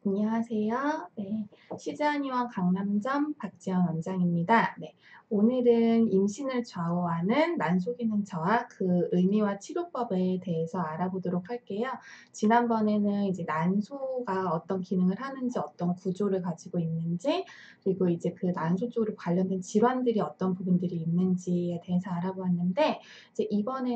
안녕하세요. 네, 시즈한의원 강남점 박지연 원장입니다. 네, 오늘은 임신을 좌우하는 난소기능 저하 그 의미와 치료법에 대해서 알아보도록 할게요. 지난번에는 이제 난소가 어떤 기능을 하는지, 어떤 구조를 가지고 있는지, 그리고 이제 그 난소 쪽으로 관련된 질환들이 어떤 부분들이 있는지에 대해서 알아보았는데, 이제 이번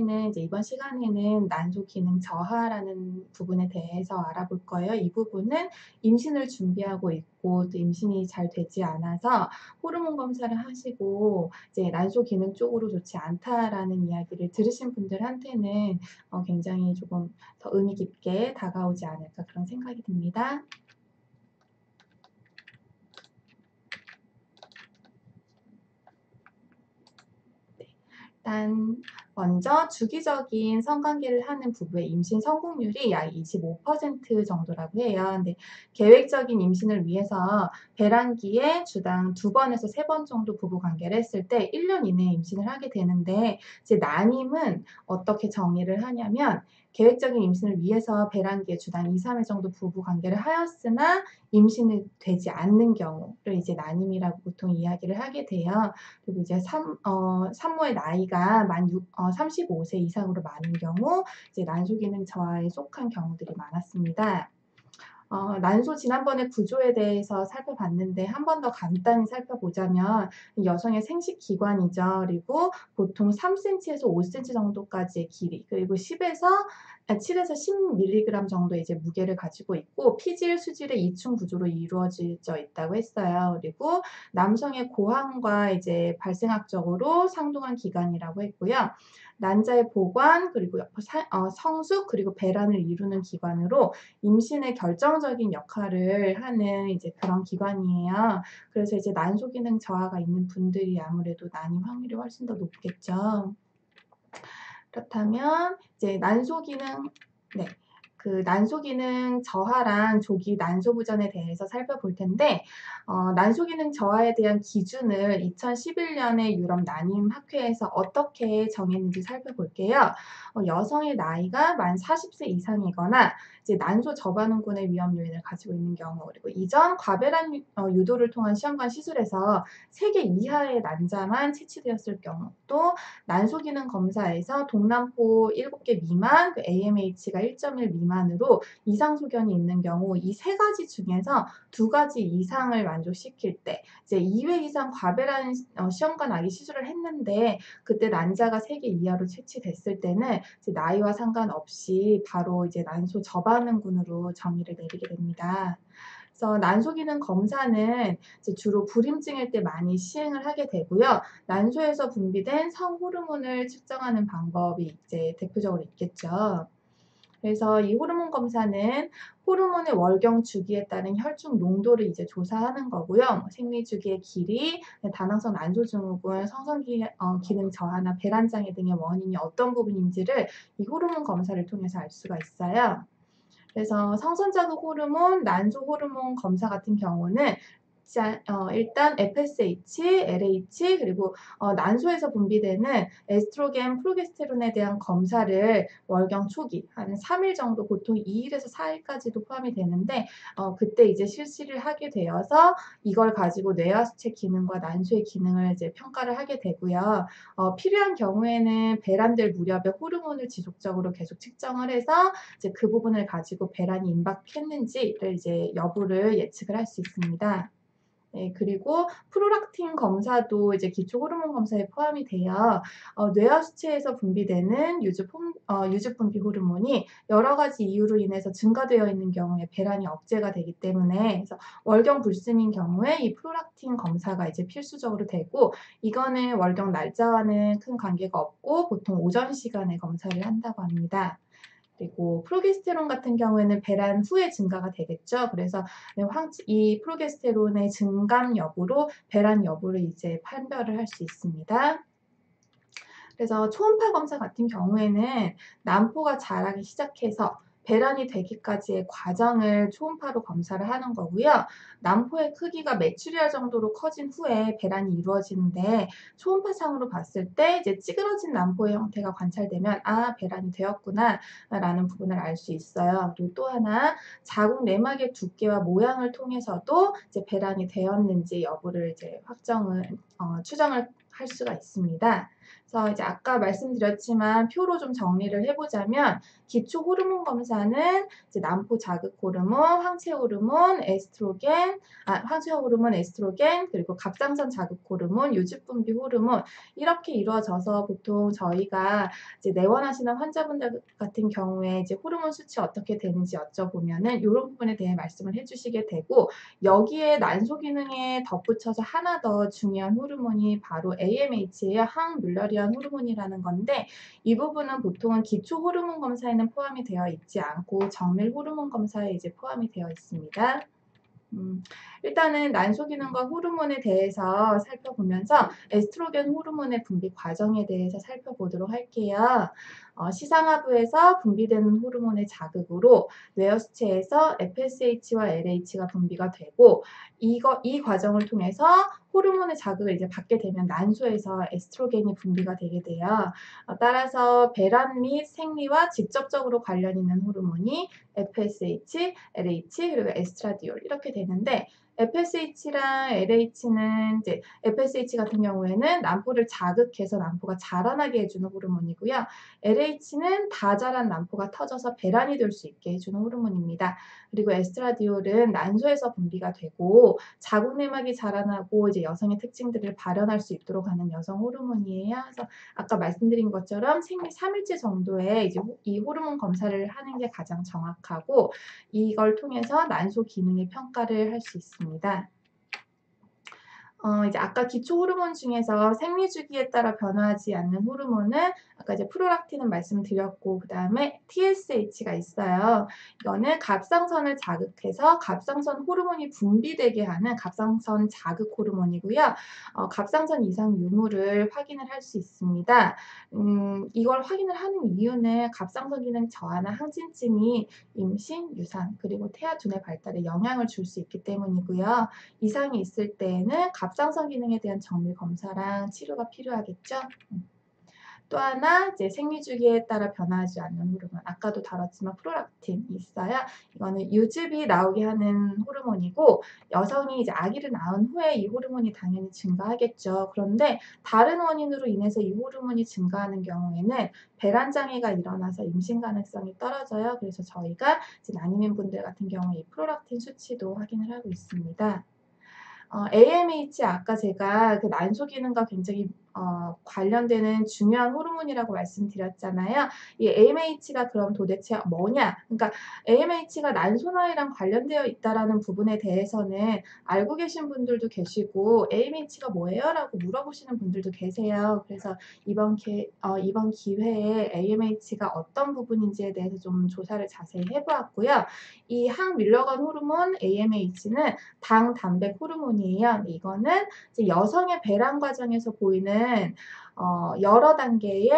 시간에는 난소 기능 저하라는 부분에 대해서 알아볼 거예요. 이 부분은 임신을 준비하고 있고 또 임신이 잘 되지 않아서 호르몬 검사를 하시고 이제 난소 기능 쪽으로 좋지 않다라는 이야기를 들으신 분들한테는 굉장히 조금 더 의미 깊게 다가오지 않을까 그런 생각이 듭니다. 일단 먼저 주기적인 성관계를 하는 부부의 임신 성공률이 약 25% 정도라고 해요. 근데 계획적인 임신을 위해서 배란기에 주당 2번에서 3번 정도 부부 관계를 했을 때 1년 이내에 임신을 하게 되는데 이제 난임은 어떻게 정의를 하냐면 계획적인 임신을 위해서 배란기에 주당 2-3회 정도 부부 관계를 하였으나 임신이 되지 않는 경우를 이제 난임이라고 보통 이야기를 하게 돼요. 그리고 이제 산모의 나이가 35세 이상으로 많은 경우 이제 난소 기능 저하에 속한 경우들이 많았습니다. 난소 지난번에 구조에 대해서 살펴봤는데 한 번 더 간단히 살펴보자면 여성의 생식 기관이죠. 그리고 보통 3cm에서 5cm 정도까지의 길이, 그리고 7에서 10mg 정도의 이제 무게를 가지고 있고 피질, 수질의 이충 구조로 이루어져 있다고 했어요. 그리고 남성의 고환과 이제 발생학적으로 상동한 기관이라고 했고요. 난자의 보관, 그리고 성숙, 그리고 배란을 이루는 기관으로 임신의 결정적인 역할을 하는 이제 그런 기관이에요. 그래서 이제 난소 기능 저하가 있는 분들이 아무래도 난임 확률이 훨씬 더 높겠죠. 그렇다면 이제 난소 기능, 네. 그 난소 기능 저하랑 조기 난소 부전에 대해서 살펴볼 텐데, 난소 기능 저하에 대한 기준을 2011년에 유럽 난임 학회에서 어떻게 정했는지 살펴볼게요. 여성의 나이가 만 40세 이상이거나 이제 난소 저반응군의 위험 요인을 가지고 있는 경우, 그리고 이전 과배란 유도를 통한 시험관 시술에서 3개 이하의 난자만 채취되었을 경우, 또 난소 기능 검사에서 동남포 7개 미만, AMH가 1.1 미만으로 이상 소견이 있는 경우 이 3가지 중에서 2가지 이상을 만족시킬 때 이제 2회 이상 과배란 시험관 아기 시술을 했는데 그때 난자가 3개 이하로 채취됐을 때는 이제 나이와 상관없이 바로 이제 난소 저반응군으로 정의를 내리게 됩니다. 그래서 난소 기능 검사는 이제 주로 불임증일 때 많이 시행을 하게 되고요. 난소에서 분비된 성호르몬을 측정하는 방법이 이제 대표적으로 있겠죠. 그래서 이 호르몬 검사는 호르몬의 월경 주기에 따른 혈중 농도를 이제 조사하는 거고요. 생리 주기의 길이, 다낭성 난소 증후군, 기능 저하나 배란장애 등의 원인이 어떤 부분인지를 이 호르몬 검사를 통해서 알 수가 있어요. 그래서 성선자극 호르몬, 난소 호르몬 검사 같은 경우는 일단 FSH, LH, 그리고 난소에서 분비되는 에스트로겐, 프로게스테론에 대한 검사를 월경 초기 한 3일 정도, 보통 2일에서 4일까지도 포함이 되는데 그때 이제 실시를 하게 되어서 이걸 가지고 뇌하수체 기능과 난소의 기능을 이제 평가를 하게 되고요. 필요한 경우에는 배란될 무렵에 호르몬을 지속적으로 계속 측정을 해서 이제 그 부분을 가지고 배란이 임박했는지를 이제 여부를 예측을 할 수 있습니다. 네, 그리고 프롤락틴 검사도 이제 기초 호르몬 검사에 포함이 돼요. 뇌하수체에서 분비되는 유즙 분비 호르몬이 여러 가지 이유로 인해서 증가되어 있는 경우에 배란이 억제가 되기 때문에, 그래서 월경 불순인 경우에 이 프롤락틴 검사가 이제 필수적으로 되고, 이거는 월경 날짜와는 큰 관계가 없고 보통 오전 시간에 검사를 한다고 합니다. 그리고 프로게스테론 같은 경우에는 배란 후에 증가가 되겠죠. 그래서 이 프로게스테론의 증감 여부로 배란 여부를 이제 판별을 할 수 있습니다. 그래서 초음파 검사 같은 경우에는 난포가 자라기 시작해서 배란이 되기까지의 과정을 초음파로 검사를 하는 거고요. 난포의 크기가 메추리알 정도로 커진 후에 배란이 이루어지는데 초음파상으로 봤을 때 이제 찌그러진 난포의 형태가 관찰되면 아, 배란이 되었구나라는 부분을 알 수 있어요. 그리고 또 하나 자궁 내막의 두께와 모양을 통해서도 이제 배란이 되었는지 여부를 이제 추정을 할 수가 있습니다. 그래서 이제 아까 말씀드렸지만 표로 좀 정리를 해보자면 기초 호르몬 검사는 이제 난포 자극 호르몬, 황체 호르몬, 황체 호르몬, 에스트로겐, 그리고 갑상선 자극 호르몬, 요즙 분비 호르몬 이렇게 이루어져서 보통 저희가 이제 내원하시는 환자분들 같은 경우에 이제 호르몬 수치 어떻게 되는지 여쭤보면은 이런 부분에 대해 말씀을 해주시게 되고 여기에 난소 기능에 덧붙여서 하나 더 중요한 호르몬이 바로 AMH예요. 항뮬러리안 호르몬이라는 건데 이 부분은 보통은 기초 호르몬 검사에는 포함이 되어 있지 않고 정밀 호르몬 검사에 이제 포함이 되어 있습니다. 일단은 난소 기능과 호르몬에 대해서 살펴보면서 에스트로겐 호르몬의 분비 과정에 대해서 살펴보도록 할게요. 시상하부에서 분비되는 호르몬의 자극으로 뇌하수체에서 FSH와 LH가 분비가 되고 이 과정을 통해서 호르몬의 자극을 이제 받게 되면 난소에서 에스트로겐이 분비가 되게 돼요. 따라서 배란 및 생리와 직접적으로 관련 있는 호르몬이 FSH, LH 그리고 에스트라디올 이렇게 되는데 FSH랑 LH는 이제 FSH 같은 경우에는 난포를 자극해서 난포가 자라나게 해주는 호르몬이고요. LH는 다 자란 난포가 터져서 배란이 될 수 있게 해주는 호르몬입니다. 그리고 에스트라디올은 난소에서 분비가 되고 자궁 내막이 자라나고 이제 여성의 특징들을 발현할 수 있도록 하는 여성 호르몬이에요. 그래서 아까 말씀드린 것처럼 생리 3일째 정도에 이제 이 호르몬 검사를 하는 게 가장 정확하고 이걸 통해서 난소 기능의 평가를 할 수 있습니다. 이제 아까 기초 호르몬 중에서 생리 주기에 따라 변화하지 않는 호르몬은 아까 이제 프로락틴은 말씀드렸고 그다음에 TSH가 있어요. 이거는 갑상선을 자극해서 갑상선 호르몬이 분비되게 하는 갑상선 자극 호르몬이고요. 갑상선 이상 유무를 확인을 할 수 있습니다. 이걸 확인을 하는 이유는 갑상선 기능 저하나 항진증이 임신, 유산, 그리고 태아 두뇌 발달에 영향을 줄 수 있기 때문이고요. 이상이 있을 때에는 갑상선 기능에 대한 정밀 검사랑 치료가 필요하겠죠. 또 하나 이제 생리 주기에 따라 변화하지 않는 호르몬 아까도 다뤘지만 프로락틴이 있어요. 이거는 유즙이 나오게 하는 호르몬이고 여성이 이제 아기를 낳은 후에 이 호르몬이 당연히 증가하겠죠. 그런데 다른 원인으로 인해서 이 호르몬이 증가하는 경우에는 배란 장애가 일어나서 임신 가능성이 떨어져요. 그래서 저희가 이제 난임인 분들 같은 경우에 이 프로락틴 수치도 확인을 하고 있습니다. AMH 아까 제가 그 난소 기능과 굉장히 관련되는 중요한 호르몬이라고 말씀드렸잖아요. 이 AMH가 그럼 도대체 뭐냐? 그러니까 AMH가 난소나이랑 관련되어 있다라는 부분에 대해서는 알고 계신 분들도 계시고 AMH가 뭐예요? 라고 물어보시는 분들도 계세요. 그래서 이번 기회에 AMH가 어떤 부분인지에 대해서 좀 조사를 자세히 해보았고요. 이 항밀러건 호르몬 AMH는 당, 단백 호르몬이에요. 이거는 이제 여성의 배란 과정에서 보이는 여러 단계의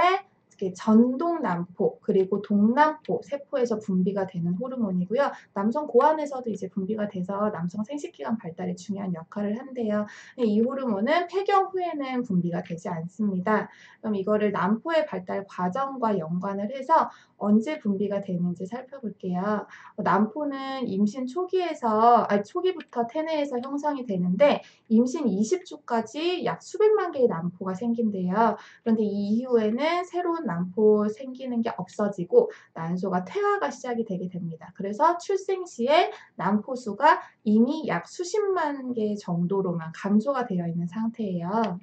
전동 난포 그리고 동난포 세포에서 분비가 되는 호르몬이고요. 남성 고환에서도 이제 분비가 돼서 남성 생식기관 발달에 중요한 역할을 한대요. 이 호르몬은 폐경 후에는 분비가 되지 않습니다. 그럼 이거를 난포의 발달 과정과 연관을 해서 언제 분비가 되는지 살펴볼게요. 난포는 임신 초기부터 태내에서 형성이 되는데 임신 20주까지 약 수백만 개의 난포가 생긴대요. 그런데 이 이후에는 새로운 난포 생기는 게 없어지고 난소가 퇴화가 시작이 되게 됩니다. 그래서 출생 시에 난포 수가 이미 약 수십만 개 정도로만 감소가 되어 있는 상태예요.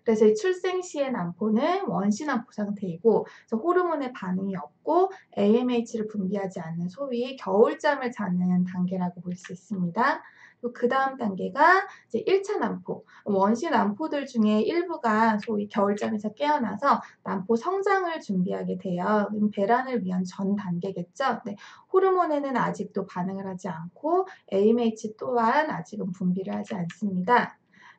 그래서 이 출생 시의 난포는 원시 난포 상태이고 호르몬의 반응이 없고 AMH를 분비하지 않는 소위 겨울잠을 자는 단계라고 볼 수 있습니다. 그 다음 단계가 이제 1차 난포. 원시 난포들 중에 일부가 소위 겨울잠에서 깨어나서 난포 성장을 준비하게 돼요. 배란을 위한 전 단계겠죠. 네, 호르몬에는 아직도 반응을 하지 않고 AMH 또한 아직은 분비를 하지 않습니다.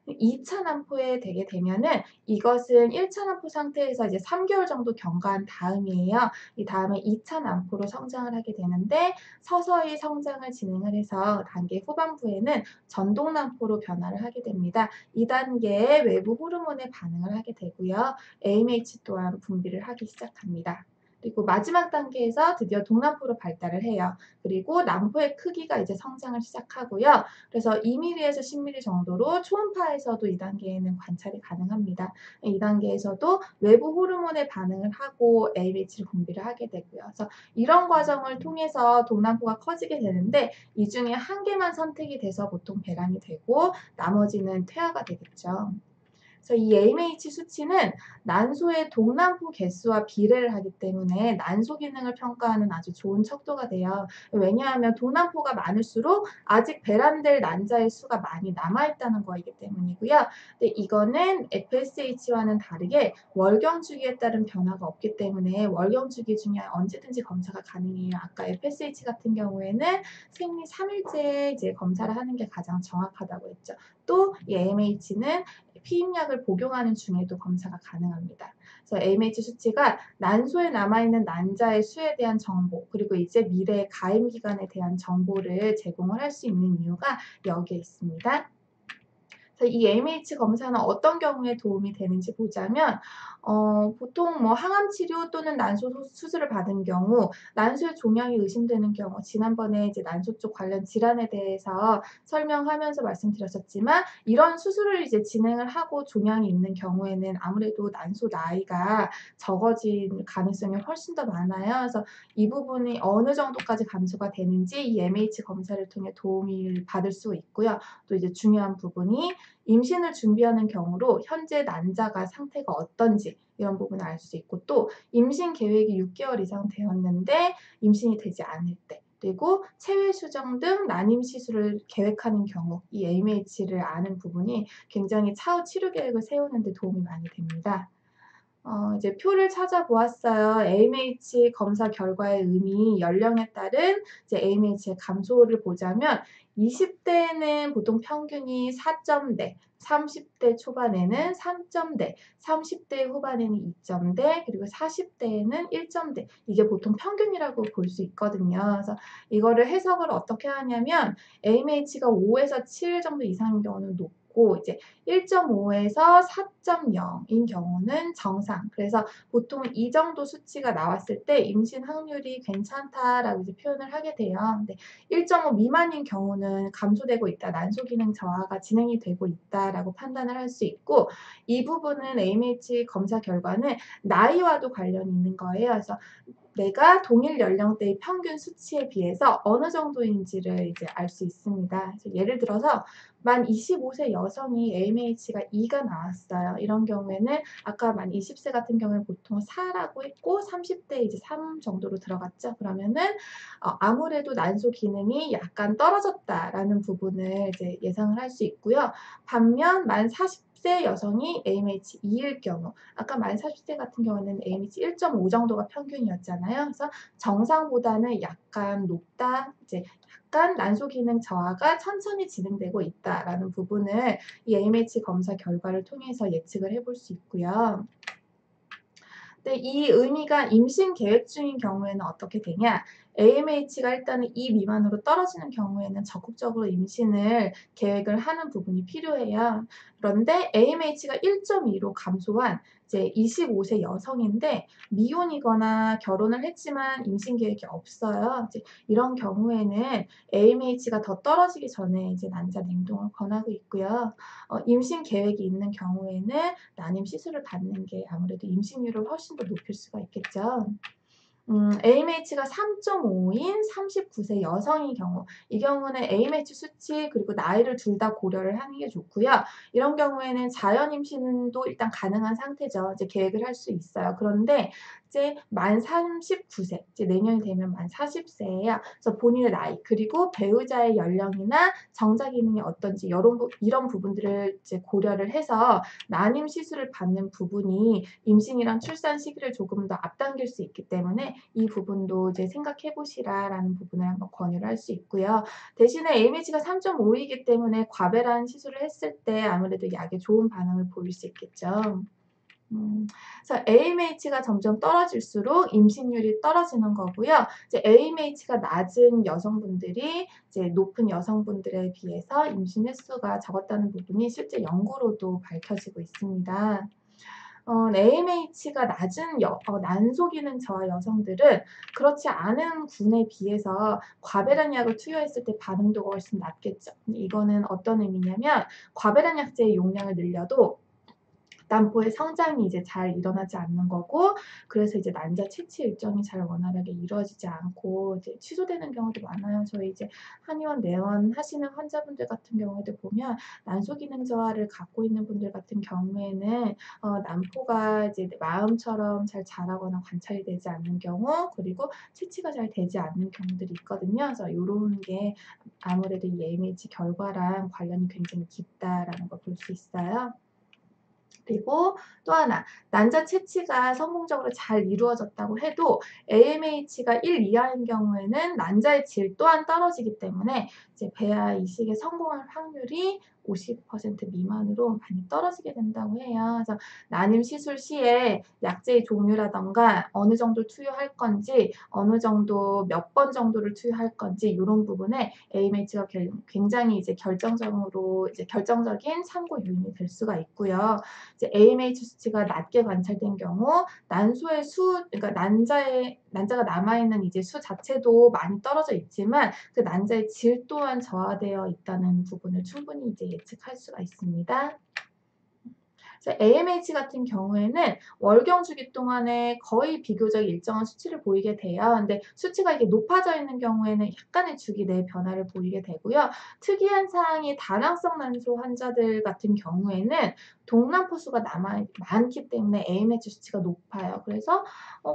2차 난포에 되게 되면은 이것은 1차 난포 상태에서 이제 3개월 정도 경과한 다음이에요. 이 다음에 2차 난포로 성장을 하게 되는데 서서히 성장을 진행을 해서 단계 후반부에는 전동 난포로 변화를 하게 됩니다. 이 단계에 외부 호르몬에 반응을 하게 되고요. AMH 또한 분비를 하기 시작합니다. 그리고 마지막 단계에서 드디어 동남포로 발달을 해요. 그리고 남포의 크기가 이제 성장을 시작하고요. 그래서 2mm에서 10mm 정도로 초음파에서도 이 단계에는 관찰이 가능합니다. 이 단계에서도 외부 호르몬에 반응을 하고 AH를 분비를 하게 되고요. 그래서 이런 과정을 통해서 동남포가 커지게 되는데 이 중에 한 개만 선택이 돼서 보통 배란이 되고 나머지는 퇴화가 되겠죠. 그래서 이 AMH 수치는 난소의 동남포 개수와 비례를 하기 때문에 난소 기능을 평가하는 아주 좋은 척도가 돼요. 왜냐하면 동남포가 많을수록 아직 배란될 난자의 수가 많이 남아있다는 거이기 때문이고요. 근데 이거는 FSH와는 다르게 월경 주기에 따른 변화가 없기 때문에 월경 주기 중에 언제든지 검사가 가능해요. 아까 FSH 같은 경우에는 생리 3일째에 이제 검사를 하는 게 가장 정확하다고 했죠. 또 이 AMH는 피임약을 복용하는 중에도 검사가 가능합니다. 그래서 AMH 수치가 난소에 남아있는 난자의 수에 대한 정보, 그리고 이제 미래의 가임 기간에 대한 정보를 제공을 할 수 있는 이유가 여기에 있습니다. 그래서 이 AMH 검사는 어떤 경우에 도움이 되는지 보자면 보통 뭐 항암 치료 또는 난소 수술을 받은 경우 난소의 종양이 의심되는 경우 지난번에 이제 난소 쪽 관련 질환에 대해서 설명하면서 말씀드렸었지만 이런 수술을 이제 진행을 하고 종양이 있는 경우에는 아무래도 난소 나이가 적어질 가능성이 훨씬 더 많아요. 그래서 이 부분이 어느 정도까지 감소가 되는지 이 MH 검사를 통해 도움을 받을 수 있고요. 또 이제 중요한 부분이 임신을 준비하는 경우로 현재 난자가 상태가 어떤지 이런 부분을 알 수 있고 또 임신 계획이 6개월 이상 되었는데 임신이 되지 않을 때 그리고 체외 수정 등 난임 시술을 계획하는 경우 이 AMH를 아는 부분이 굉장히 차후 치료 계획을 세우는 데 도움이 많이 됩니다. 이제 표를 찾아보았어요. AMH 검사 결과의 의미, 연령에 따른 이제 AMH의 감소를 보자면 20대에는 보통 평균이 4점대, 30대 초반에는 3점대, 30대 후반에는 2점대, 그리고 40대에는 1점대. 이게 보통 평균이라고 볼 수 있거든요. 그래서 이거를 해석을 어떻게 하냐면 AMH가 5에서 7 정도 이상인 경우는 높고 이제 1.5에서 4.0인 경우는 정상. 그래서 보통 이 정도 수치가 나왔을 때 임신 확률이 괜찮다라고 이제 표현을 하게 돼요. 근데 1.5 미만인 경우는 감소되고 있다, 난소 기능 저하가 진행이 되고 있다라고 판단을 할 수 있고 이 부분은 AMH 검사 결과는 나이와도 관련이 있는 거예요. 그래서 내가 동일 연령대의 평균 수치에 비해서 어느 정도인지를 이제 알 수 있습니다. 그래서 예를 들어서 만 25세 여성이 AMH가 2가 나왔어요. 이런 경우에는 아까 만 20세 같은 경우는 보통 4라고 했고 30대 이제 3 정도로 들어갔죠. 그러면은 아무래도 난소 기능이 약간 떨어졌다라는 부분을 이제 예상을 할 수 있고요. 반면 만 40세 여성이 AMH 2일 경우 아까 만 40세 같은 경우는 AMH 1.5 정도가 평균이었잖아요. 그래서 정상보다는 약간 높다, 이제 약간 난소 기능 저하가 천천히 진행되고 있다라는 부분을 이 AMH 검사 결과를 통해서 예측을 해볼 수 있고요. 근데 이 의미가 임신 계획 중인 경우에는 어떻게 되냐? AMH가 일단은 2 미만으로 떨어지는 경우에는 적극적으로 임신을 계획을 하는 부분이 필요해요. 그런데 AMH가 1.2로 감소한 이제 25세 여성인데 미혼이거나 결혼을 했지만 임신 계획이 없어요. 이제 이런 경우에는 AMH가 더 떨어지기 전에 이제 난자 냉동을 권하고 있고요. 임신 계획이 있는 경우에는 난임 시술을 받는 게 아무래도 임신율을 훨씬 더 높일 수가 있겠죠. AMH가 3.5인 39세 여성의 경우, 이 경우는 AMH 수치 그리고 나이를 둘 다 고려를 하는 게 좋고요. 이런 경우에는 자연 임신도 일단 가능한 상태죠. 이제 계획을 할 수 있어요. 그런데 이제 만 39세, 이제 내년이 되면 만 40세예요. 그래서 본인의 나이 그리고 배우자의 연령이나 정자 기능이 어떤지 이런 부분들을 이제 고려를 해서 난임 시술을 받는 부분이 임신이랑 출산 시기를 조금 더 앞당길 수 있기 때문에 이 부분도 이제 생각해 보시라라는 부분을 한번 권유를 할 수 있고요. 대신에 AMH가 3.5이기 때문에 과배란 시술을 했을 때 아무래도 약에 좋은 반응을 보일 수 있겠죠. 그래서 AMH가 점점 떨어질수록 임신율이 떨어지는 거고요. 이제 AMH가 낮은 여성분들이 이제 높은 여성분들에 비해서 임신 횟수가 적었다는 부분이 실제 연구로도 밝혀지고 있습니다. AMH가 낮은 난소 기능 저하 여성들은 그렇지 않은 군에 비해서 과배란 약을 투여했을 때 반응도가 훨씬 낮겠죠. 이거는 어떤 의미냐면 과배란 약제의 용량을 늘려도 난포의 성장이 이제 잘 일어나지 않는 거고, 그래서 이제 난자 채취 일정이 잘 원활하게 이루어지지 않고 이제 취소되는 경우도 많아요. 저희 이제 한의원 내원하시는 환자분들 같은 경우에도 보면 난소 기능 저하를 갖고 있는 분들 같은 경우에는 난포가 이제 마음처럼 잘 자라거나 관찰이 되지 않는 경우, 그리고 채취가 잘 되지 않는 경우들이 있거든요. 그래서 요런 게 아무래도 이 AMH 결과랑 관련이 굉장히 깊다라는 걸 볼 수 있어요. 그리고 또 하나, 난자 채취가 성공적으로 잘 이루어졌다고 해도 AMH가 1 이하인 경우에는 난자의 질 또한 떨어지기 때문에 이제 배아 이식에 성공할 확률이 50% 미만으로 많이 떨어지게 된다고 해요. 그래서 난임 시술 시에 약제의 종류라던가 어느 정도 투여할 건지, 어느 정도 몇 번 정도를 투여할 건지 이런 부분에 AMH가 굉장히 이제 결정적인 참고 요인이 될 수가 있고요. 이제 AMH 수치가 낮게 관찰된 경우 난소의 그러니까 난자가 남아있는 이제 수 자체도 많이 떨어져 있지만 그 난자의 질 또한 저하되어 있다는 부분을 충분히 이제 예측할 수가 있습니다. AMH 같은 경우에는 월경 주기 동안에 거의 비교적 일정한 수치를 보이게 돼요. 근데 수치가 이게 높아져 있는 경우에는 약간의 주기 내 변화를 보이게 되고요. 특이한 사항이 다낭성 난소 환자들 같은 경우에는 동남포수가 많기 때문에 AMH 수치가 높아요. 그래서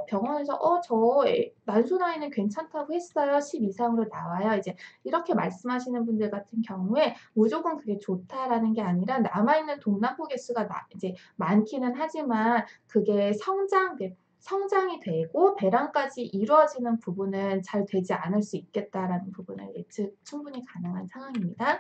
병원에서 저 난소 나이는 괜찮다고 했어요. 10 이상으로 나와요. 이제 이렇게 말씀하시는 분들 같은 경우에 무조건 그게 좋다라는 게 아니라 남아있는 동남포 개수가 이제 많기는 하지만 그게 성장이 되고 배란까지 이루어지는 부분은 잘 되지 않을 수 있겠다라는 부분을 예측 충분히 가능한 상황입니다.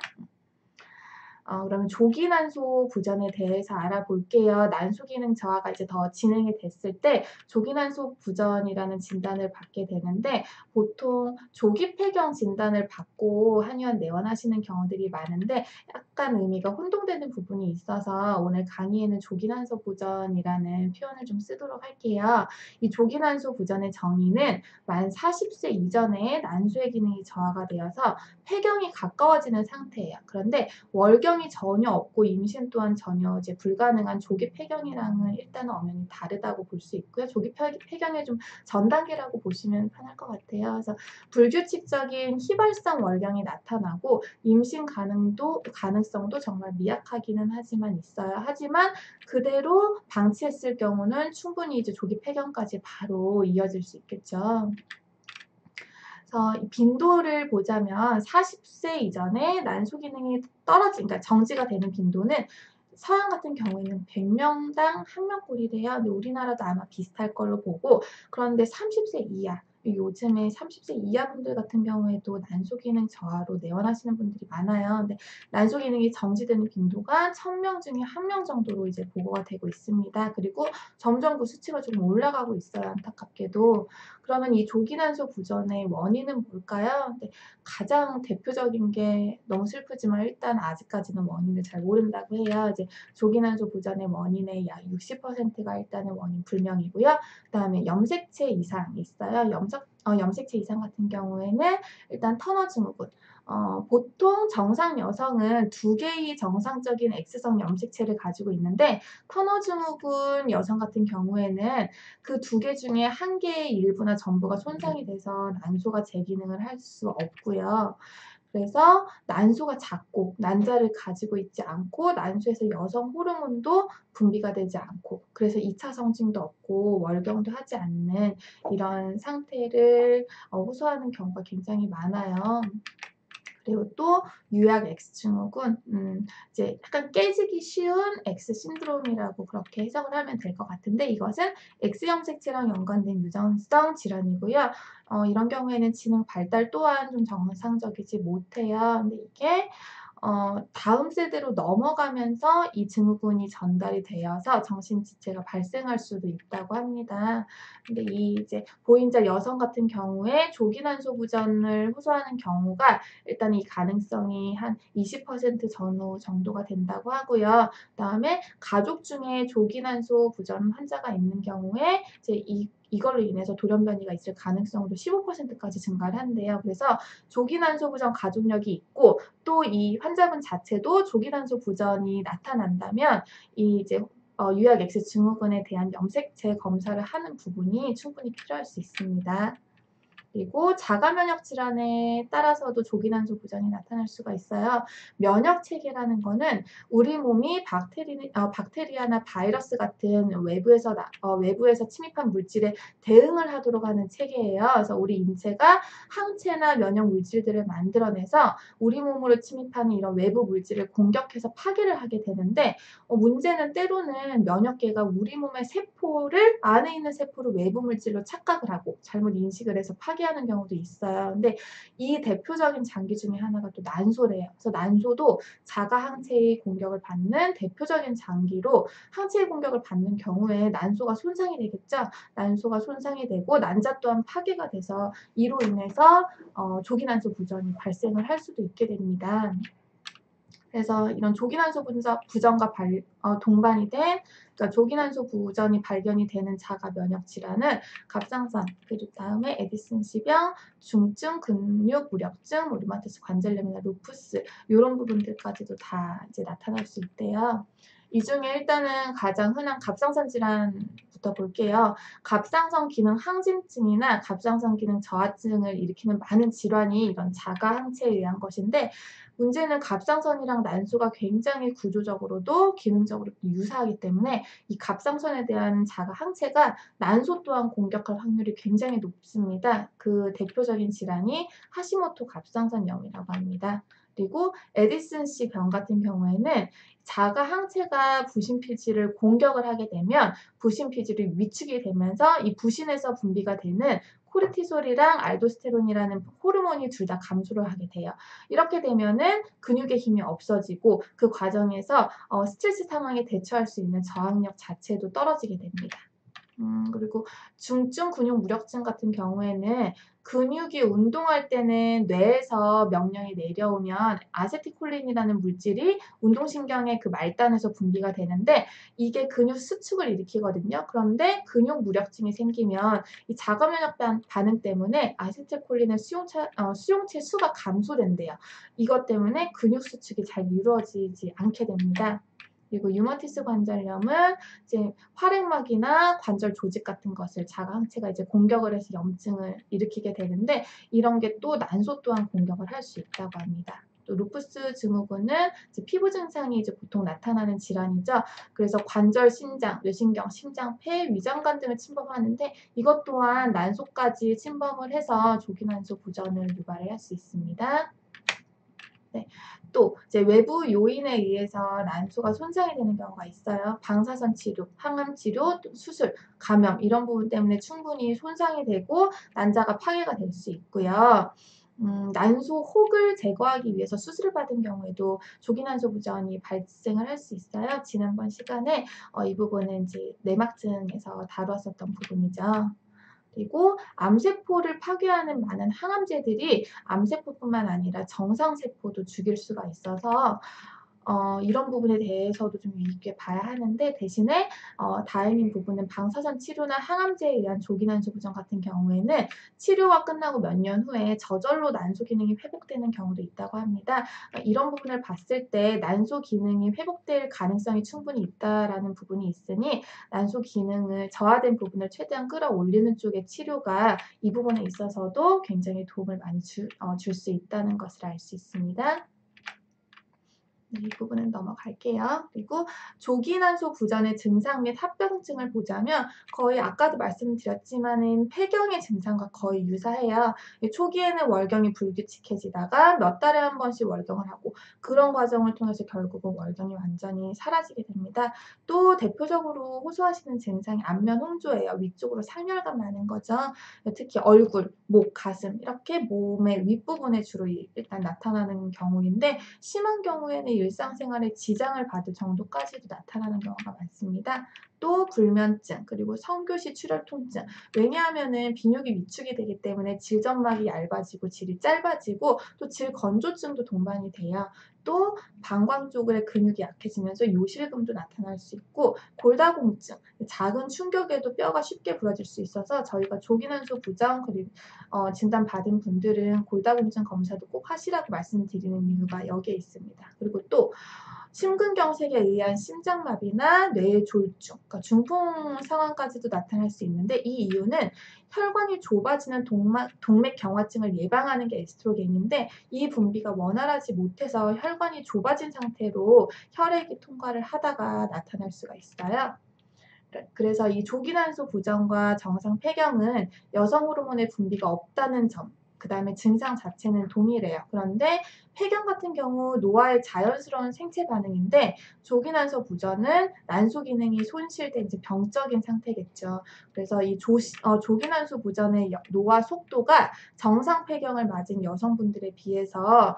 그러면 조기 난소 부전에 대해서 알아볼게요. 난소 기능 저하가 이제 더 진행이 됐을 때 조기 난소 부전이라는 진단을 받게 되는데 보통 조기 폐경 진단을 받고 한의원 내원하시는 경우들이 많은데 약간 의미가 혼동되는 부분이 있어서 오늘 강의에는 조기 난소 부전이라는 표현을 좀 쓰도록 할게요. 이 조기 난소 부전의 정의는 만 40세 이전에 난소의 기능이 저하가 되어서 폐경이 가까워지는 상태예요. 그런데 월경이 전혀 없고 임신 또한 전혀 이제 불가능한 조기 폐경이랑은 일단은 엄연히 다르다고 볼 수 있고요. 조기 폐경의 좀 전 단계라고 보시면 편할 것 같아요. 그래서 불규칙적인 희발성 월경이 나타나고 임신 가능성도 정말 미약하기는 하지만 있어요. 하지만 그대로 방치했을 경우는 충분히 이제 조기 폐경까지 바로 이어질 수 있겠죠. 그래서 빈도를 보자면 40세 이전에 난소 기능이 그러니까 정지가 되는 빈도는 서양 같은 경우에는 100명당 1명꼴이래요. 근데 우리나라도 아마 비슷할 걸로 보고, 그런데 30세 이하, 요즘에 30세 이하 분들 같은 경우에도 난소 기능 저하로 내원하시는 분들이 많아요. 근데 난소 기능이 정지되는 빈도가 1000명 중에 1명 정도로 이제 보고가 되고 있습니다. 그리고 점점 그 수치가 조금 올라가고 있어요. 안타깝게도. 그러면 이 조기 난소 부전의 원인은 뭘까요? 근데 가장 대표적인 게 너무 슬프지만 일단 아직까지는 원인을 잘 모른다고 해요. 이제 조기 난소 부전의 원인의 약 60%가 일단은 원인 불명이고요. 그다음에 염색체 이상 있어요. 염색체 이상 같은 경우에는 일단 터너 증후군. 보통 정상 여성은 2개의 정상적인 X성 염색체를 가지고 있는데 터너 증후군 여성 같은 경우에는 그 2개 중에 1개의 일부나 전부가 손상이 돼서 난소가 제 기능을 할 수 없고요. 그래서 난소가 작고 난자를 가지고 있지 않고 난소에서 여성 호르몬도 분비가 되지 않고 그래서 2차 성징도 없고 월경도 하지 않는 이런 상태를 호소하는 경우가 굉장히 많아요. 그리고 또 유약 X 증후군, 이제 약간 깨지기 쉬운 X 신드롬이라고 그렇게 해석을 하면 될 것 같은데 이것은 X형 색체랑 연관된 유전성 질환이고요. 이런 경우에는 지능 발달 또한 좀 정상적이지 못해요. 근데 이게 다음 세대로 넘어가면서 이 증후군이 전달이 되어서 정신지체가 발생할 수도 있다고 합니다. 근데 이 이제 보행자 여성 같은 경우에 조기난소 부전을 호소하는 경우가 일단 이 가능성이 한 20% 전후 정도가 된다고 하고요. 그다음에 가족 중에 조기난소 부전 환자가 있는 경우에 이제 이걸로 인해서 돌연변이가 있을 가능성도 15%까지 증가를 한대요. 그래서 조기난소 부전 가족력이 있고 또 이 환자분 자체도 조기난소 부전이 나타난다면 이 이제 유약 X 증후군에 대한 염색체 검사를 하는 부분이 충분히 필요할 수 있습니다. 그리고 자가 면역 질환에 따라서도 조기난소 부전이 나타날 수가 있어요. 면역 체계라는 거는 우리 몸이 박테리아나 바이러스 같은 외부에서 침입한 물질에 대응을 하도록 하는 체계예요. 그래서 우리 인체가 항체나 면역 물질들을 만들어내서 우리 몸으로 침입하는 이런 외부 물질을 공격해서 파괴를 하게 되는데 문제는 때로는 면역계가 우리 몸의 세포를 안에 있는 세포를 외부 물질로 착각을 하고 잘못 인식을 해서 파괴하는 경우도 있어요. 근데 이 대표적인 장기 중에 하나가 또 난소래요. 그래서 난소도 자가 항체의 공격을 받는 대표적인 장기로 항체의 공격을 받는 경우에 난소가 손상이 되겠죠. 난소가 손상이 되고 난자 또한 파괴가 돼서 이로 인해서 조기난소 부전이 발생을 할 수도 있게 됩니다. 그래서 이런 조기난소 부전과 동반이 된 그러니까 조기난소 부전이 발견이 되는 자가 면역 질환은 갑상선, 그리고 다음에 에디슨시병, 중증 근육 무력증, 류마티스 관절염이나 루푸스 이런 부분들까지도 다 이제 나타날 수 있대요. 이 중에 일단은 가장 흔한 갑상선 질환부터 볼게요. 갑상선 기능 항진증이나 갑상선 기능 저하증을 일으키는 많은 질환이 이런 자가 항체에 의한 것인데 문제는 갑상선이랑 난소가 굉장히 구조적으로도 기능적으로도 유사하기 때문에 이 갑상선에 대한 자가 항체가 난소 또한 공격할 확률이 굉장히 높습니다. 그 대표적인 질환이 하시모토 갑상선염이라고 합니다. 그리고 에디슨씨 병 같은 경우에는 자가 항체가 부신피질을 공격을 하게 되면 부신피질이 위축이 되면서 이 부신에서 분비가 되는 코르티솔이랑 알도스테론이라는 호르몬이 둘 다 감소를 하게 돼요. 이렇게 되면은 근육의 힘이 없어지고 그 과정에서 스트레스 상황에 대처할 수 있는 저항력 자체도 떨어지게 됩니다. 그리고 중증 근육 무력증 같은 경우에는 근육이 운동할 때는 뇌에서 명령이 내려오면 아세틸콜린이라는 물질이 운동신경의 그 말단에서 분비가 되는데 이게 근육 수축을 일으키거든요. 그런데 근육 무력증이 생기면 이 자가 면역 반응 때문에 아세틸콜린의 수용체 수가 감소된대요. 이것 때문에 근육 수축이 잘 이루어지지 않게 됩니다. 그리고 류마티스 관절염은 이제 활액막이나 관절 조직 같은 것을 자가 항체가 이제 공격을 해서 염증을 일으키게 되는데 이런 게 또 난소 또한 공격을 할 수 있다고 합니다. 또 루푸스 증후군은 이제 피부 증상이 이제 보통 나타나는 질환이죠. 그래서 관절, 신장, 뇌신경, 심장, 폐, 위장관 등을 침범하는데 이것 또한 난소까지 침범을 해서 조기난소 부전을 유발을 할 수 있습니다. 네. 또 이제 외부 요인에 의해서 난소가 손상이 되는 경우가 있어요. 방사선 치료, 항암 치료, 또 수술, 감염 이런 부분 때문에 충분히 손상이 되고 난자가 파괴가 될 수 있고요. 난소 혹을 제거하기 위해서 수술을 받은 경우에도 조기난소 부전이 발생을 할 수 있어요. 지난번 시간에 이 부분은 이제 내막증에서 다루었었던 부분이죠. 그리고 암세포를 파괴하는 많은 항암제들이 암세포뿐만 아니라 정상세포도 죽일 수가 있어서 이런 부분에 대해서도 좀 유의 깊게 봐야 하는데 대신에 다행인 부분은 방사선 치료나 항암제에 의한 조기 난소 부전 같은 경우에는 치료가 끝나고 몇 년 후에 저절로 난소 기능이 회복되는 경우도 있다고 합니다. 이런 부분을 봤을 때 난소 기능이 회복될 가능성이 충분히 있다라는 부분이 있으니 난소 기능을 저하된 부분을 최대한 끌어올리는 쪽의 치료가 이 부분에 있어서도 굉장히 도움을 많이 줄 수 있다는 것을 알 수 있습니다. 네, 이 부분은 넘어갈게요. 그리고 조기 난소 부전의 증상 및 합병증을 보자면 거의 아까도 말씀드렸지만은 폐경의 증상과 거의 유사해요. 초기에는 월경이 불규칙해지다가 몇 달에 한 번씩 월경을 하고 그런 과정을 통해서 결국은 월경이 완전히 사라지게 됩니다. 또 대표적으로 호소하시는 증상이 안면 홍조예요. 위쪽으로 상열감 나는 거죠. 특히 얼굴, 목, 가슴 이렇게 몸의 윗부분에 주로 일단 나타나는 경우인데 심한 경우에는 일상생활에 지장을 받을 정도까지도 나타나는 경우가 많습니다. 또 불면증, 그리고 성교시 출혈 통증. 왜냐하면은 비뇨기 위축이 되기 때문에 질점막이 얇아지고 질이 짧아지고 또 질 건조증도 동반이 돼요. 또 방광 쪽의 근육이 약해지면서 요실금도 나타날 수 있고 골다공증, 작은 충격에도 뼈가 쉽게 부러질 수 있어서 저희가 조기난소 부전 그리고 진단받은 분들은 골다공증 검사도 꼭 하시라고 말씀드리는 이유가 여기에 있습니다. 그리고 또 심근경색에 의한 심장마비나 뇌졸중, 그러니까 중풍 상황까지도 나타날 수 있는데 이 이유는 혈관이 좁아지는 동맥경화증을 예방하는 게 에스트로겐인데 이 분비가 원활하지 못해서 혈관이 좁아진 상태로 혈액이 통과를 하다가 나타날 수가 있어요. 그래서 이 조기난소 부전과 정상 폐경은 여성 호르몬의 분비가 없다는 점, 그다음에 증상 자체는 동일해요. 그런데 폐경 같은 경우 노화의 자연스러운 생체 반응인데 조기난소 부전은 난소 기능이 손실된 이제 병적인 상태겠죠. 그래서 이 조기난소 부전의 노화 속도가 정상 폐경을 맞은 여성분들에 비해서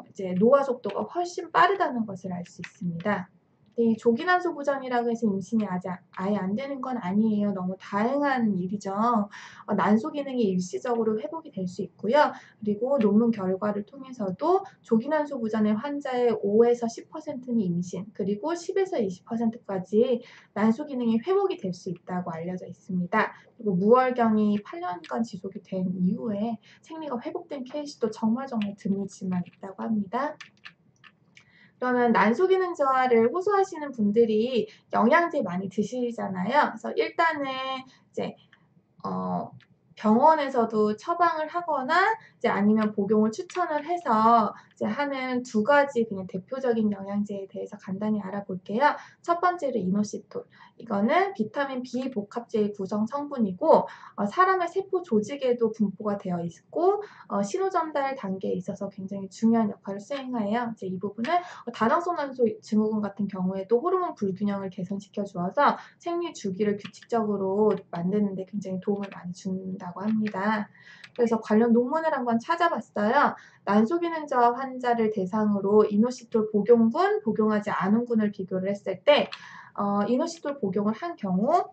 이제 노화 속도가 훨씬 빠르다는 것을 알 수 있습니다. 이 조기난소 부전이라고 해서 임신이 아예 안 되는 건 아니에요. 너무 다행한 일이죠. 난소 기능이 일시적으로 회복이 될 수 있고요. 그리고 논문 결과를 통해서도 조기난소 부전의 환자의 5에서 10%는 임신, 그리고 10에서 20%까지 난소 기능이 회복이 될 수 있다고 알려져 있습니다. 그리고 무월경이 8년간 지속이 된 이후에 생리가 회복된 케이스도 정말 드물지만 있다고 합니다. 그러면 난소 기능 저하를 호소하시는 분들이 영양제 많이 드시잖아요. 그래서 일단은 이제 병원에서도 처방을 하거나 이제 아니면 복용을 추천을 해서 이제 하는 두 가지 그냥 대표적인 영양제에 대해서 간단히 알아볼게요. 첫 번째로 이노시톨. 이거는 비타민 B 복합제의 구성 성분이고 사람의 세포 조직에도 분포가 되어 있고 신호 전달 단계에 있어서 굉장히 중요한 역할을 수행해요. 이제 이 부분은 다낭성 난소 증후군 같은 경우에도 호르몬 불균형을 개선시켜 주어서 생리 주기를 규칙적으로 만드는 데 굉장히 도움을 많이 준다고 합니다. 그래서 관련 논문을 한번 찾아봤어요. 난소 기능 저하 환자를 대상으로 이노시톨 복용군, 복용하지 않은 군을 비교를 했을 때 이노시톨 복용을 한 경우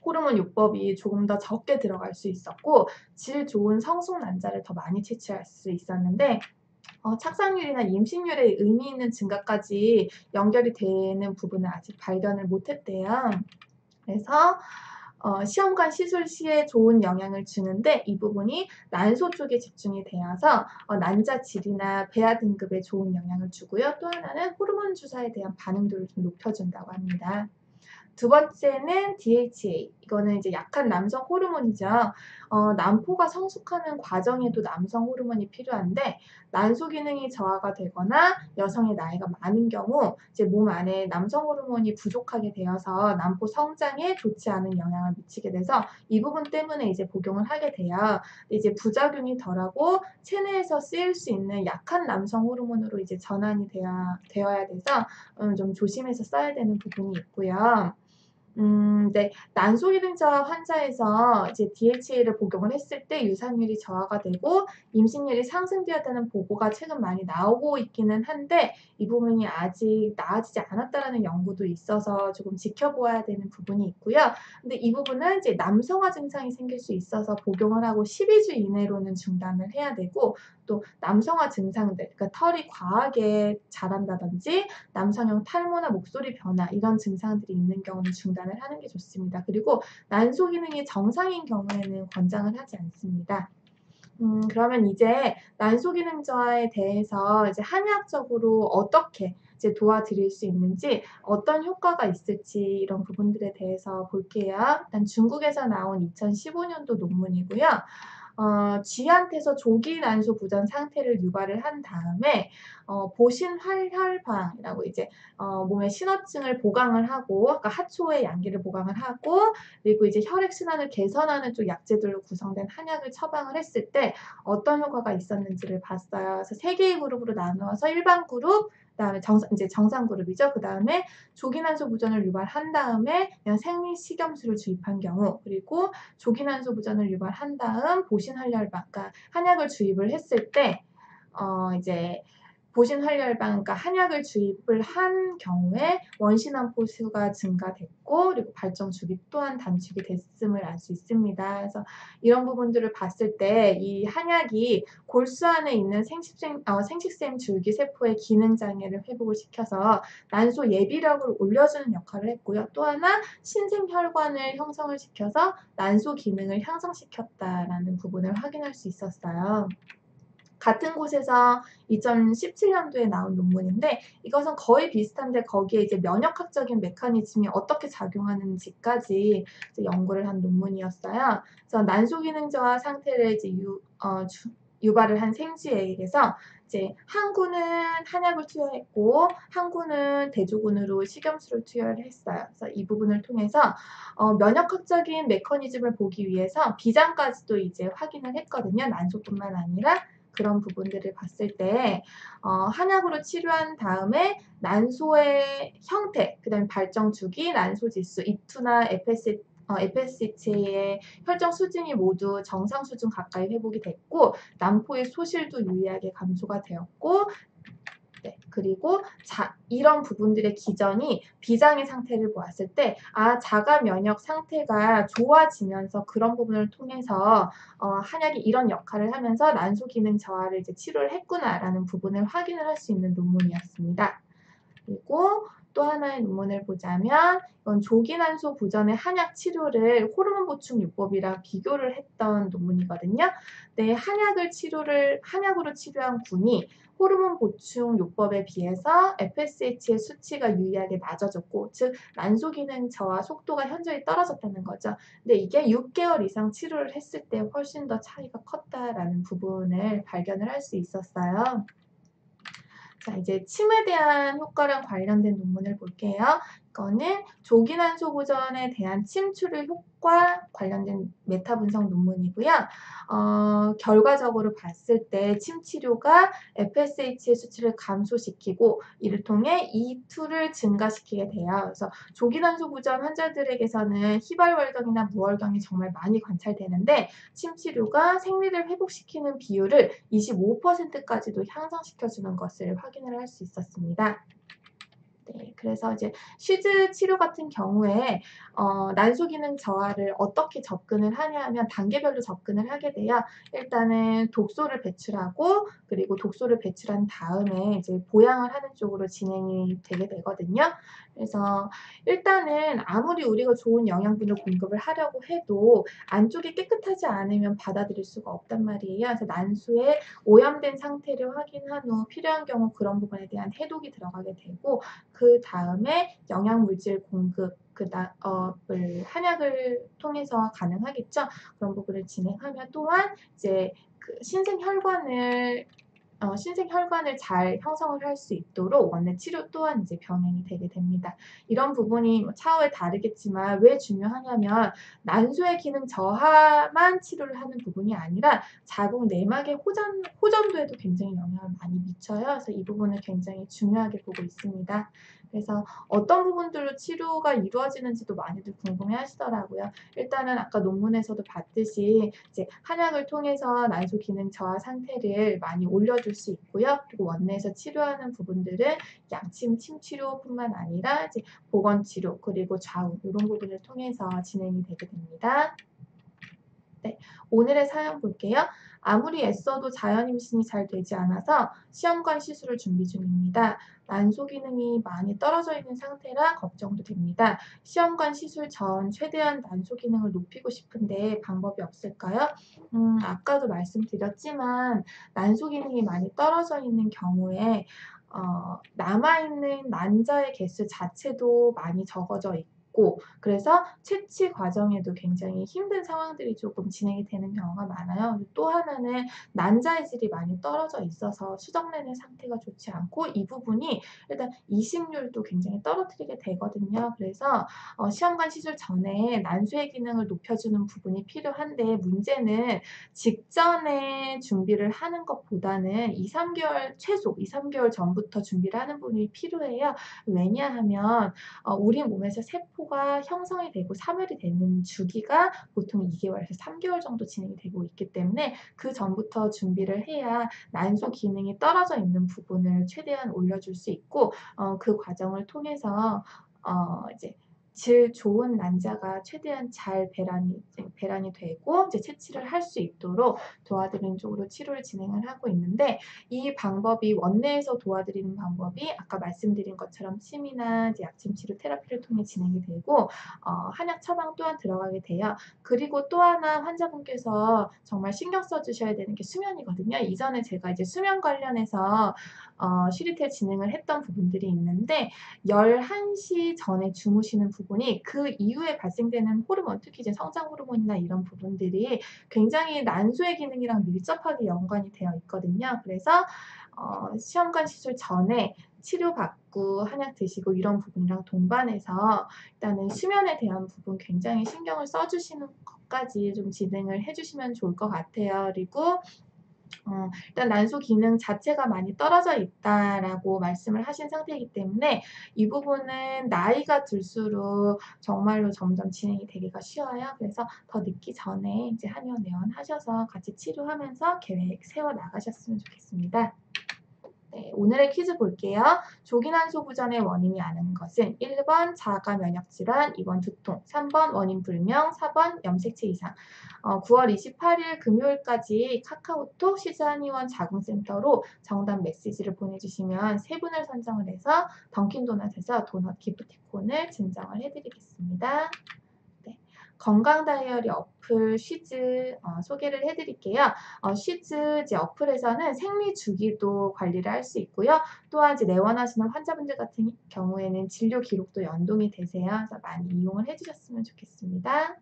호르몬 요법이 조금 더 적게 들어갈 수 있었고 질 좋은 성숙 난자를 더 많이 채취할 수 있었는데 착상률이나 임신율에 의미 있는 증가까지 연결이 되는 부분은 아직 발견을 못했대요. 그래서 시험관 시술 시에 좋은 영향을 주는데 이 부분이 난소 쪽에 집중이 되어서 난자 질이나 배아 등급에 좋은 영향을 주고요. 또 하나는 호르몬 주사에 대한 반응도를 좀 높여준다고 합니다. 두 번째는 DHA. 이거는 이제 약한 남성 호르몬이죠. 난포가 성숙하는 과정에도 남성 호르몬이 필요한데 난소 기능이 저하가 되거나 여성의 나이가 많은 경우 이제 몸 안에 남성 호르몬이 부족하게 되어서 난포 성장에 좋지 않은 영향을 미치게 돼서 이 부분 때문에 이제 복용을 하게 돼요. 이제 부작용이 덜하고 체내에서 쓰일 수 있는 약한 남성 호르몬으로 이제 전환이 되어야 돼서 좀 조심해서 써야 되는 부분이 있고요. 네. 난소 기능 저하 환자에서 이제 DHA를 복용을 했을 때 유산율이 저하가 되고 임신율이 상승되었다는 보고가 최근 많이 나오고 있기는 한데 이 부분이 아직 나아지지 않았다라는 연구도 있어서 조금 지켜보아야 되는 부분이 있고요. 근데 이 부분은 이제 남성화 증상이 생길 수 있어서 복용을 하고 12주 이내로는 중단을 해야 되고 또 남성화 증상들, 그러니까 털이 과하게 자란다든지 남성형 탈모나 목소리 변화 이런 증상들이 있는 경우는 중단을 하는 게 좋습니다. 그리고 난소 기능이 정상인 경우에는 권장을 하지 않습니다. 그러면 이제 난소 기능 저하에 대해서 이제 한의학적으로 어떻게 이제 도와드릴 수 있는지, 어떤 효과가 있을지 이런 부분들에 대해서 볼게요. 일단 중국에서 나온 2015년도 논문이고요. 쥐한테서 조기 난소 부전 상태를 유발을 한 다음에 보신활혈방이라고 이제 몸의 신호증을 보강을 하고, 그러니까 하초의 양기를 보강을 하고, 그리고 이제 혈액 순환을 개선하는 쪽 약재들로 구성된 한약을 처방을 했을 때 어떤 효과가 있었는지를 봤어요. 그래서 3개의 그룹으로 나누어서 일반 그룹, 그다음에 정상 그룹이죠. 그다음에 조기난소 부전을 유발한 다음에 그냥 생리식염수를 주입한 경우, 그리고 조기난소 부전을 유발한 다음 보신활혈방, 그러니까 한약을 주입을 했을 때 이제 보신활혈방, 그러니까 한약을 주입을 한 경우에 원심암포 수가 증가됐고, 그리고 발정 주기 또한 단축이 됐음을 알 수 있습니다. 그래서 이런 부분들을 봤을 때 이 한약이 골수 안에 있는 생식샘 줄기 세포의 기능 장애를 회복을 시켜서 난소 예비력을 올려주는 역할을 했고요. 또 하나 신생혈관을 형성을 시켜서 난소 기능을 향상시켰다라는 부분을 확인할 수 있었어요. 같은 곳에서 2017년도에 나온 논문인데, 이것은 거의 비슷한데 거기에 이제 면역학적인 메커니즘이 어떻게 작용하는지까지 이제 연구를 한 논문이었어요. 그래서 난소 기능 저하 상태를 이제 유발을 한 생쥐에 의해서 이제 한 구는 한약을 투여했고 한 구는 대조군으로 식염수를 투여를 했어요. 그래서 이 부분을 통해서 면역학적인 메커니즘을 보기 위해서 비장까지도 이제 확인을 했거든요. 난소뿐만 아니라 그런 부분들을 봤을 때 한약으로 치료한 다음에 난소의 형태, 그다음에 발정 주기, 난소 지수, 이투나 FSH의 혈정 수준이 모두 정상 수준 가까이 회복이 됐고, 난포의 소실도 유의하게 감소가 되었고, 네, 그리고 이런 부분들의 기전이 비장의 상태를 보았을 때 자가 면역 상태가 좋아지면서 그런 부분을 통해서 한약이 이런 역할을 하면서 난소 기능 저하를 이제 치료를 했구나라는 부분을 확인을 할 수 있는 논문이었습니다. 그리고 또 하나의 논문을 보자면 이건 조기 난소 부전의 한약 치료를 호르몬 보충 요법이랑 비교를 했던 논문이거든요. 네, 한약으로 치료한 군이 호르몬 보충 요법에 비해서 FSH의 수치가 유의하게 낮아졌고, 즉 난소 기능 저하 속도가 현저히 떨어졌다는 거죠. 근데 이게 6개월 이상 치료를 했을 때 훨씬 더 차이가 컸다라는 부분을 발견을 할 수 있었어요. 자, 이제 침에 대한 효과랑 관련된 논문을 볼게요. 이거는 조기 난소 보전에 대한 침 치료 효과 관련된 메타 분석 논문이고요. 결과적으로 봤을 때 침 치료가 FSH의 수치를 감소시키고 이를 통해 E2를 증가시키게 돼요. 그래서 조기 난소 보전 환자들에게서는 희발월경이나 무월경이 정말 많이 관찰되는데, 침 치료가 생리를 회복시키는 비율을 25%까지도 향상시켜주는 것을 확인을 할 수 있었습니다. 네, 그래서 이제 쉬즈 치료 같은 경우에 난소 기능 저하를 어떻게 접근을 하냐 하면 단계별로 접근을 하게 돼요. 일단은 독소를 배출하고, 그리고 독소를 배출한 다음에 이제 보양을 하는 쪽으로 진행이 되게 되거든요. 그래서 일단은 아무리 우리가 좋은 영양분을 공급을 하려고 해도 안쪽이 깨끗하지 않으면 받아들일 수가 없단 말이에요. 그래서 난소의 오염된 상태를 확인한 후 필요한 경우 그런 부분에 대한 해독이 들어가게 되고, 그 다음에 영양물질 공급 을 한약을 통해서 가능하겠죠. 그런 부분을 진행하며, 또한 이제 그 신생혈관을 잘 형성을 할 수 있도록 원내 치료 또한 이제 병행이 되게 됩니다. 이런 부분이 차후에 다르겠지만 왜 중요하냐면, 난소의 기능 저하만 치료를 하는 부분이 아니라 자궁 내막의 호전도에도 굉장히 영향을 많이 미쳐요. 그래서 이 부분을 굉장히 중요하게 보고 있습니다. 그래서 어떤 부분들로 치료가 이루어지는지도 많이들 궁금해 하시더라고요. 일단은 아까 논문에서도 봤듯이 이제 한약을 통해서 난소 기능 저하 상태를 많이 올려줄 수 있고요. 그리고 원내에서 치료하는 부분들은 양침 침 치료뿐만 아니라 이제 보건 치료, 그리고 좌우 이런 부분을 통해서 진행이 되게 됩니다. 네, 오늘의 사연 볼게요. 아무리 애써도 자연 임신이 잘 되지 않아서 시험관 시술을 준비 중입니다. 난소 기능이 많이 떨어져 있는 상태라 걱정도 됩니다. 시험관 시술 전 최대한 난소 기능을 높이고 싶은데 방법이 없을까요? 아까도 말씀드렸지만 난소 기능이 많이 떨어져 있는 경우에 남아있는 난자의 개수 자체도 많이 적어져 있고 그래서 채취 과정에도 굉장히 힘든 상황들이 조금 진행이 되는 경우가 많아요. 또 하나는 난자의 질이 많이 떨어져 있어서 수정란의 상태가 좋지 않고 이 부분이 일단 이식률도 굉장히 떨어뜨리게 되거든요. 그래서 시험관 시술 전에 난소의 기능을 높여주는 부분이 필요한데 문제는 직전에 준비를 하는 것보다는 2-3개월 최소 2-3개월 전부터 준비를 하는 부분이 필요해요. 왜냐하면 우리 몸에서 세포가 형성이 되고 사멸이 되는 주기가 보통 2개월에서 3개월 정도 진행이 되고 있기 때문에 그 전부터 준비를 해야 난소 기능이 떨어져 있는 부분을 최대한 올려줄 수 있고 그 과정을 통해서 이제 질 좋은 난자가 최대한 잘 배란이 되고 이제 채취를 할 수 있도록 도와드리는 쪽으로 치료를 진행을 하고 있는데 이 방법이 원내에서 도와드리는 방법이 아까 말씀드린 것처럼 침이나 이제 약침 치료 테라피를 통해 진행이 되고 한약 처방 또한 들어가게 돼요. 그리고 또 하나 환자분께서 정말 신경 써 주셔야 되는 게 수면이거든요. 이전에 제가 이제 수면 관련해서 쉬리텔 진행을 했던 부분들이 있는데 11시 전에 주무시는 부분이 그 이후에 발생되는 호르몬, 특히 이제 성장 호르몬이나 이런 부분들이 굉장히 난소의 기능이랑 밀접하게 연관이 되어 있거든요. 그래서 시험관 시술 전에 치료받고 한약 드시고 이런 부분이랑 동반해서 일단은 수면에 대한 부분 굉장히 신경을 써 주시는 것까지 좀 진행을 해 주시면 좋을 것 같아요. 그리고 일단 난소 기능 자체가 많이 떨어져 있다라고 말씀을 하신 상태이기 때문에 이 부분은 나이가 들수록 정말로 점점 진행이 되기가 쉬워요. 그래서 더 늦기 전에 이제 한의원 내원하셔서 같이 치료하면서 계획 세워 나가셨으면 좋겠습니다. 네, 오늘의 퀴즈 볼게요. 조기난소 부전의 원인이 아는 것은 1번 자가 면역 질환, 2번 두통, 3번 원인 불명, 4번 염색체 이상. 9월 28일 금요일까지 카카오톡 시즈한의원 자궁센터로 정답 메시지를 보내주시면 세 분을 선정을 해서 던킨도넛에서 도넛 기프티콘을 증정을 해드리겠습니다. 네. 건강 다이어리 어플 쉬즈 소개를 해드릴게요. 쉬즈 이제 어플에서는 생리 주기도 관리를 할 수 있고요. 또한 이제 내원하시는 환자분들 같은 경우에는 진료 기록도 연동이 되세요. 그래서 많이 이용을 해주셨으면 좋겠습니다.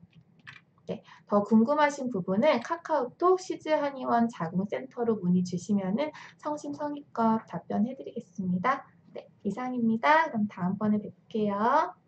네, 더 궁금하신 부분은 카카오톡 쉬즈 한의원 자궁센터로 문의 주시면은 성심성의껏 답변해드리겠습니다. 네, 이상입니다. 그럼 다음번에 뵐게요.